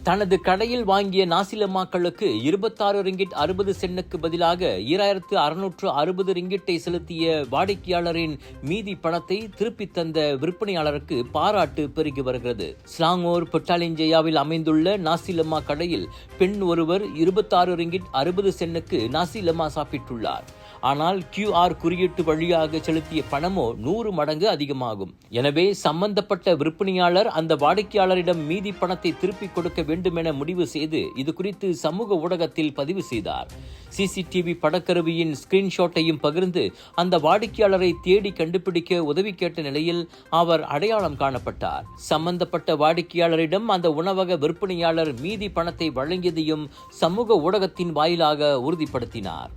தனது கடையில் வாங்கிய நாசிலம்மாக்களுக்கு 26 ரிங்கிட் 60 சென்னுக்கு பதிலாக 2660 ரிங்கிட்டை செலுத்திய வாடிக்கையாளரின் மீதி பணத்தை திருப்பித் தந்த விற்பனையாளருக்கு பாராட்டு பெருகி வருகிறது. ஸ்லாங்கோர் பொட்டாலிஞ்சையாவில் அமைந்துள்ள நாசிலம்மா கடையில் பெண் ஒருவர் 26 ரிங்கிட் 60 சென்னுக்கு நாசிலம்மா சாப்பிட்டுள்ளார். ஆனால் QR குறியீட்டு வழியாக செலுத்திய பணமோ 100 மடங்கு அதிகமாகும். எனவே சம்பந்தப்பட்ட விற்பனையாளர் அந்த வாடிக்கையாளரிடம் மீதி பணத்தை திருப்பிக் கொடுக்க வேண்டும் என முடிவு செய்து இது குறித்து சமூக ஊடகத்தில் பதிவு செய்தார். CCTV படக்கருவியின் ஸ்கிரீன்ஷாட்டையும் பகிர்ந்து அந்த வாடிக்கையாளரை தேடி கண்டுபிடிக்க உதவி கேட்ட நிலையில் அவர் அடையாளம் காணப்பட்டார். சம்பந்தப்பட்ட வாடிக்கையாளரிடம் அந்த உணவக விற்பனையாளர் மீதி பணத்தை வழங்கியதையும் சமூக ஊடகத்தின் வாயிலாக உறுதிப்படுத்தினார்.